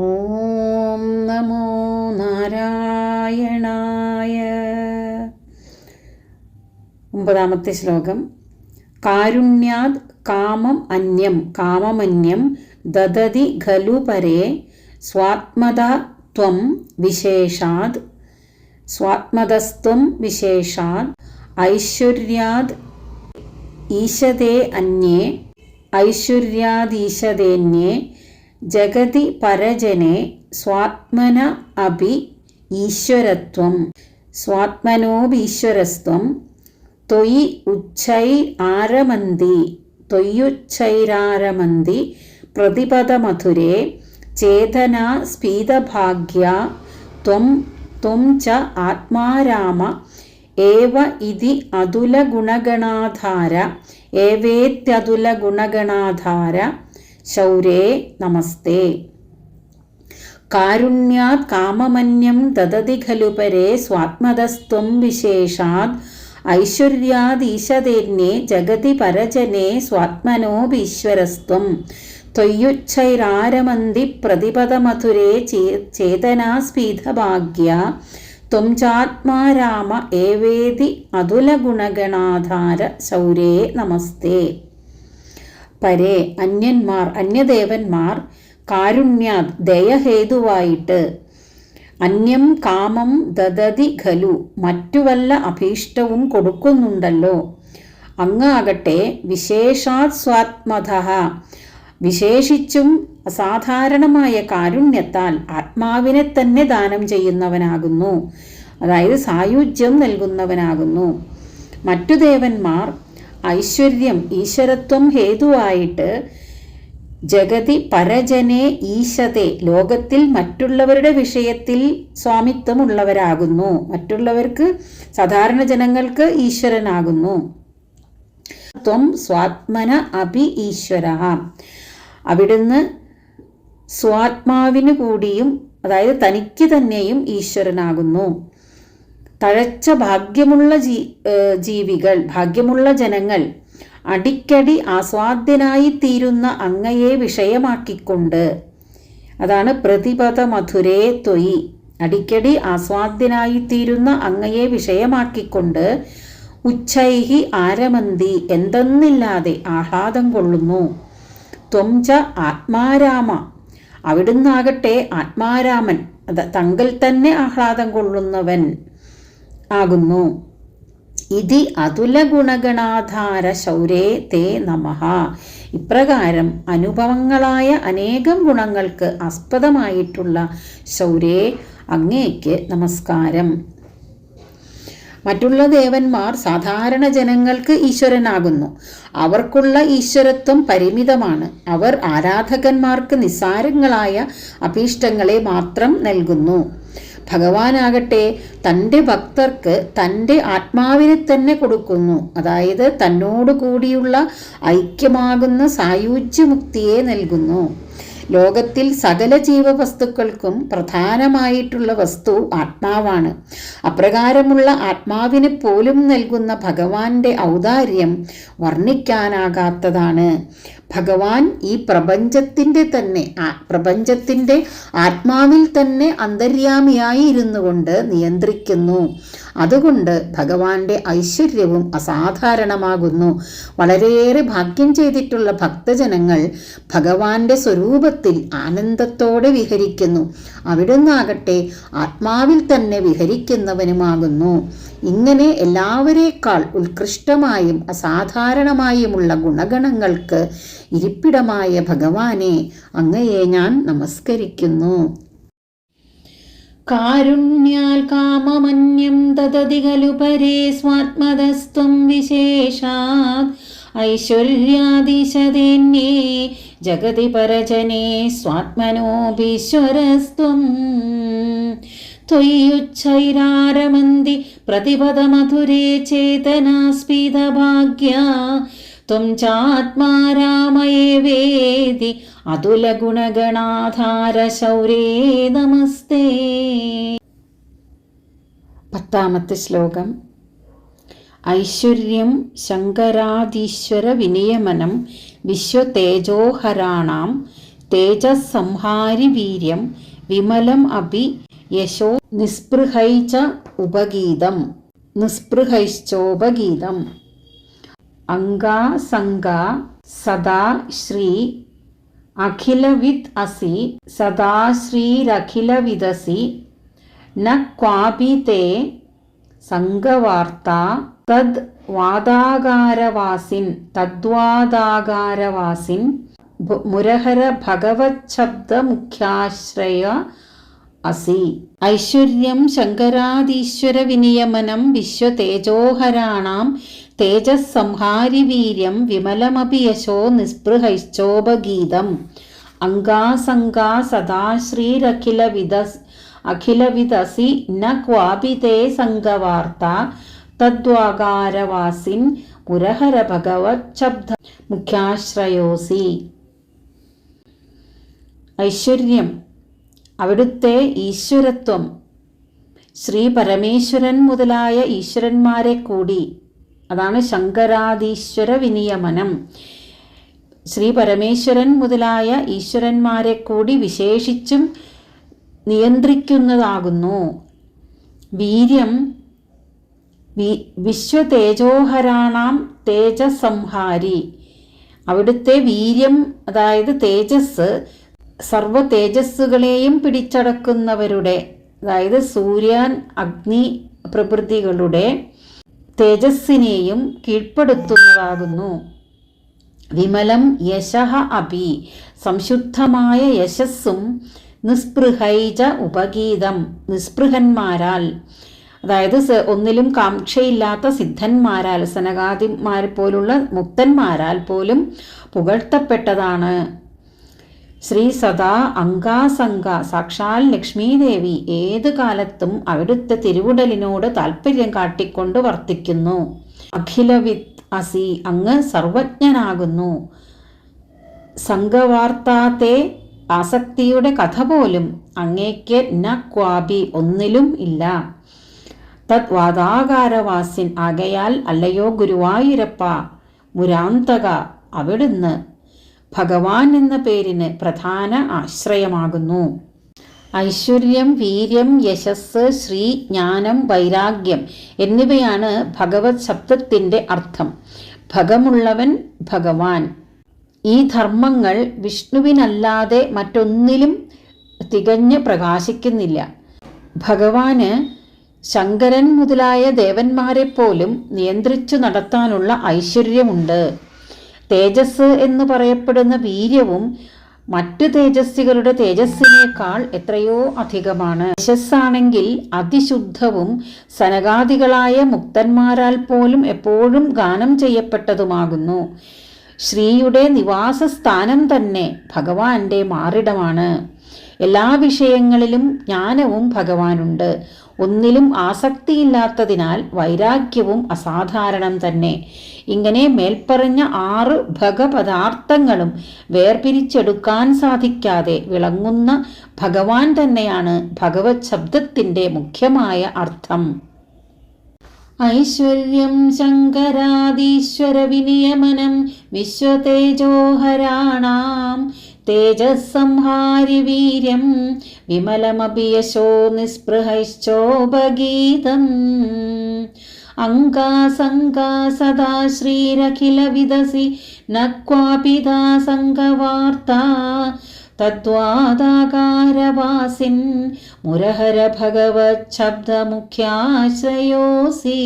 ഓം നമോ നാരായണായ. 9 ശ്ലോകം. കാരുണ്യാത് കാമം അന്യം കാമമന്യം ദദതി ഖലു പരേ സ്വാത്മദാ ത്വം വിശേഷാത് സ്വാത്മദസ്ത്വം വിശേഷാത് ഐശ്വര്യാത് ഈശതേ അന്യേ ഐശ്വര്യാദീശതേന്യേ ജഗതി പരജനെ സ്വാത്മന അപി ഈശ്വരത്വം സ്വാത്മനോപീശ്വരസ്ത്വം ത്വയി ത്വയ്യുച്ഛൈരാരമന്തി പ്രതിപദമധുരേ ചേതനാ സ്ഫീതഭാഗ്യാ ത്വം ച ആത്മാരാമ ഏവ ഇതി അതുലഗുണഗണാധാര ഏവേത്യതുലഗുണഗണാധാര ശൗരേ നമസ്തേ. കാരുണ്യാത് കാമമന്യം ദദതി ഖലു പരേ സ്വാത്മദസ്ത്വം വിശേഷാത് ഐശ്വര്യാദീശതേന്യേ ജഗതി പരജനേ സ്വാത്മനോപീശ്വരസ്ത്വം ത്വയ്യുച്ഛൈരാരമന്തി പ്രതിപദമധുരേ ചേതനാസ്ഫീതഭാഗ്യാ ത്വം ചാത്മാരാമ ഏവേതി അതുലഗുണഗണാധാര ശൗരേ നമസ്തേ. പരേ അന്യന്മാർ അന്യദേവന്മാർ കാരുണ്യാത് ദയഹേതുവായിട്ട് അന്യം കാമം ദദതി ഖലു മറ്റു വല്ല അഭീഷ്ടവും കൊടുക്കുന്നുണ്ടല്ലോ. അങ്ങാകട്ടെ വിശേഷാത് സ്വാത്മതഃ വിശേഷിച്ചും അസാധാരണമായ കാരുണ്യത്താൽ ആത്മാവിനെ തന്നെ ദാനം ചെയ്യുന്നവനാകുന്നു. അതായത് സായുജ്യം നൽകുന്നവനാകുന്നു. മറ്റു ദേവന്മാർ ഐശ്വര്യം ഈശ്വരത്വം ഹേതുവായിട്ട് ജഗതി പരജനെ ഈശതെ ലോകത്തിൽ മറ്റുള്ളവരുടെ വിഷയത്തിൽ സ്വാമിത്വമുള്ളവരാകുന്നു. മറ്റുള്ളവർക്ക് സാധാരണ ജനങ്ങൾക്ക് ഈശ്വരനാകുന്നു. ത്വം സ്വാത്മന അപി ഈശ്വര അവിടുന്ന് സ്വാത്മാവിന് കൂടിയും അതായത് തനിക്ക് തന്നെയും ഈശ്വരനാകുന്നു. തഴച്ച ഭാഗ്യമുള്ള ജീവികൾ ഭാഗ്യമുള്ള ജനങ്ങൾ അടിക്കടി ആസ്വാദ്യനായി തീരുന്ന അങ്ങയെ വിഷയമാക്കിക്കൊണ്ട് അതാണ് പ്രതിപദ മധുരേ ത്വയി അടിക്കടി ആസ്വാദ്യനായി തീരുന്ന അങ്ങയെ വിഷയമാക്കിക്കൊണ്ട് ഉച്ചൈഹി ആരമന്തി എന്തെന്നില്ലാതെ ആഹ്ലാദം കൊള്ളുന്നു. ത്വം ച ആത്മാരാമ അവിടുന്നാകട്ടെ ആത്മാരാമൻ തങ്കിൽ തന്നെ ആഹ്ലാദം കൊള്ളുന്നവൻ ആകുന്നു. ഇതി അതുലഗുണഗണാധാര ശൗരേ തേ നമഃ. ഇപ്രകാരം അനുപമങ്ങളായ അനേകം ഗുണങ്ങൾക്ക് ആസ്പദമായിട്ടുള്ള ശൗരേ അങ്ങേക്ക് നമസ്കാരം. മറ്റുള്ള ദേവന്മാർ സാധാരണ ജനങ്ങൾക്ക് ഈശ്വരനാകുന്നു. അവർക്കുള്ള ഈശ്വരത്വം പരിമിതമാണ്. അവർ ആരാധകന്മാർക്ക് നിസ്സാരങ്ങളായ അഭീഷ്ടങ്ങളെ മാത്രം നൽകുന്നു. ഭഗവാനാകട്ടെ തൻ്റെ ഭക്തർക്ക് തൻ്റെ ആത്മാവിനെ തന്നെ കൊടുക്കുന്നു. അതായത് തന്നോടു കൂടിയുള്ള ഐക്യമാകുന്ന സായുജ്യമുക്തിയെ നൽകുന്നു. ലോകത്തിൽ സകല ജീവവസ്തുക്കൾക്കും പ്രധാനമായിട്ടുള്ള വസ്തു ആത്മാവാണ്. അപ്രകാരമുള്ള ആത്മാവിനെ പോലും നൽകുന്ന ഭഗവാന്റെ ഔദാര്യം വർണ്ണിക്കാനാകാത്തതാണ്. ഭഗവാൻ ഈ പ്രപഞ്ചത്തിൻ്റെ ആത്മാവിൽ തന്നെ അന്തര്യാമിയായി ഇരുന്നു കൊണ്ട് നിയന്ത്രിക്കുന്നു. അതുകൊണ്ട് ഭഗവാന്റെ ഐശ്വര്യവും അസാധാരണമാകുന്നു. വളരെയേറെ ഭാഗ്യം ചെയ്തിട്ടുള്ള ഭക്തജനങ്ങൾ ഭഗവാന്റെ സ്വരൂപത്തിൽ ആനന്ദത്തോടെ വിഹരിക്കുന്നു. അവിടുന്നാകട്ടെ ആത്മാവിൽ തന്നെ വിഹരിക്കുന്നവനുമാകുന്നു. ഇങ്ങനെ എല്ലാവരേക്കാൾ ഉത്കൃഷ്ടമായും അസാധാരണമായുമുള്ള ഗുണഗണങ്ങൾക്ക് ഇരിപ്പിടമായ ഭഗവാനെ അങ്ങയെ ഞാൻ നമസ്കരിക്കുന്നു. കാരുണ്യാൽ കാമമന്യം ദദതി ഖലു പരേ സ്വാത്മദസ്ത്വം വിശേഷാത് ഐശ്വര്യാദീശതേന്യേ ജഗതി പരജനേ സ്വാത്മനോപീശ്വരസ്ത്വം ത്വയ്യുച്ഛൈരാരമന്തി പ്രതിപദമധുരേ ചേതനാസ്ഫീതഭാഗ്യാ ത്വം ചാത്മാരാമയേവേതി അതുലഗുണഗണാധാര ശൗരേ നമസ്തേ. 10 ശ്ലോകം. ഐശ്വര്യം ശങ്കരാദീശ്വര വിനിയമനം വിശ്വതേജോഹരാണാം തേജസ്സംഹാരി വീര്യം വിമലം അപി യശോ നിസ്പൃഹൈശ്ചോപഗീതം അംഗാസംഗാ സദാ ശ്രീ അഖിലവിദ് അസി സദാ ശ്രീരഖിലവിദസി ന ക്വാപി തേ സംഗവാർത്താ തദ്വാദാകാരവാസിൻ മുരഹര ഭഗവച്ഛബ്ദമുഖ്യാശ്രയ അസി. ഐശ്വര്യം ശങ്കരാദീശ്വര വിനിയമനം വിശ്വതേജോഹരാണാം തേജസ്സംഹാരി വീര്യം വിമലമപി യശോ നിസ്പൃഹൈശ്ചോപഗീതം അംഗാസംഗാ സദാ ശ്രീരഖിലവിദസി ന ക്വാപി തേ സംഗവാർത്താ തദ്വാകാരവാസിൻ മുരഹര ഭഗവച്ഛബ്ദ മുഖ്യാശ്രയോസി. ഐശ്വര്യം അവിടുത്തെ ഈശ്വരത്വം ശ്രീ പരമേശ്വരൻ മുതലായ ഈശ്വരന്മാരെ കൂടി, അതാണ് ശങ്കരാദീശ്വര വിനിയമനം, ശ്രീ പരമേശ്വരൻ മുതലായ ഈശ്വരന്മാരെ കൂടി വിശേഷിച്ചും നിയന്ത്രിക്കുന്നതാകുന്നു. വീര്യം വിശ്വതേജോഹരാണാം തേജസംഹാരി, അവിടുത്തെ വീര്യം അതായത് തേജസ് സർവ തേജസ്സുകളെയും പിടിച്ചടക്കുന്നവരുടെ, അതായത് സൂര്യൻ അഗ്നി പ്രഭൃതികളുടെ തേജസ്സിനെയും കീഴ്പ്പെടുത്തുന്നതാകുന്നു. വിമലം യശഃ അപി, സംശുദ്ധമായ യശസ്സും നിസ്പൃഹൈജ ഉപഗീതം, നിസ്പൃഹന്മാരാൽ, അതായത് ഒന്നിലും കാംക്ഷയില്ലാത്ത സിദ്ധന്മാരാൽ, സനകാദിമാരെ പോലുള്ള മുക്തന്മാരാൽ പോലും പുകഴ്ത്തപ്പെട്ടതാണ്. ശ്രീ സദാ അംഗാസംഗ, സാക്ഷാൽ ലക്ഷ്മീദേവി ഏതു കാലത്തും അവിടുത്തെ തിരുവുടലിനോട് താല്പര്യം കാട്ടിക്കൊണ്ട് വർത്തിക്കുന്നു. അഖിലവിദ് അസി, അങ്ങ് സർവജ്ഞനാകുന്നു. സംഘവാർത്താത്തെ, ആസക്തിയുടെ കഥ പോലും അങ്ങേക്ക് ന ക്വാപി, ഒന്നിലും ഇല്ല. തദ്വാദാകാരവാസിൻ, ആകയാൽ അല്ലയോ ഗുരുവായൂരപ്പ മുരാന്തക, അവിടുന്ന് ഭഗവാൻ എന്ന പേരിന് പ്രധാന ആശ്രയമാകുന്നു. ഐശ്വര്യം, വീര്യം, യശസ്, ശ്രീ, ജ്ഞാനം, വൈരാഗ്യം എന്നിവയാണ് ഭഗവത് ശബ്ദത്തിൻ്റെ അർത്ഥം. ഭഗമുള്ളവൻ ഭഗവാൻ. ഈ ധർമ്മങ്ങൾ വിഷ്ണുവിനല്ലാതെ മറ്റൊന്നിലും തികഞ്ഞ് പ്രകാശിക്കുന്നില്ല. ഭഗവാന് ശങ്കരൻ മുതലായ ദേവന്മാരെ പോലും നിയന്ത്രിച്ചു നടത്താനുള്ള ഐശ്വര്യമുണ്ട്. തേജസ് എന്ന് പറയപ്പെടുന്ന വീര്യവും മറ്റു തേജസ്വികളുടെ തേജസ്സിനേക്കാൾ എത്രയോ അധികമാണ്. യശസ്സാണെങ്കിൽ അതിശുദ്ധവും സനകാദികളായ മുക്തന്മാരാൽ പോലും എപ്പോഴും ഗാനം ചെയ്യപ്പെട്ടതുമാകുന്നു. ശ്രീയുടെ നിവാസസ്ഥാനം തന്നെ ഭഗവാന്റെ മാറിടമാണ്. എല്ലാ വിഷയങ്ങളിലും ജ്ഞാനവും ഭഗവാനുണ്ട്. ഒന്നിലും ആസക്തിയില്ലാത്തതിനാൽ വൈരാഗ്യവും അസാധാരണം തന്നെ. ഇങ്ങനെ മേൽപ്പറഞ്ഞ 6 ഭഗപദാർത്ഥങ്ങളും വേർപിരിച്ചെടുക്കാൻ സാധിക്കാതെ വിളങ്ങുന്ന ഭഗവാൻ തന്നെയാണ് ഭഗവത് ശബ്ദത്തിൻ്റെ മുഖ്യമായ അർത്ഥം. ഐശ്വര്യം ശങ്കരാദീശ്വര വിനിയമനം വിശ്വതേജോഹരാണാം തേജസ്സംഹാരി വീര്യം വിമലമപി യശോ നിസ്പൃഹൈശ്ചോപഗീതം അംഗാസംഗാ സദാ ശ്രീരഖിലവിദസി ന ക്വാപി താ സംഘവാർത്താ തദ്വാദാകാരവാസിൻ മുരഹര ഭഗവത് ശബ്ദമുഖ്യാശ്രയോസി.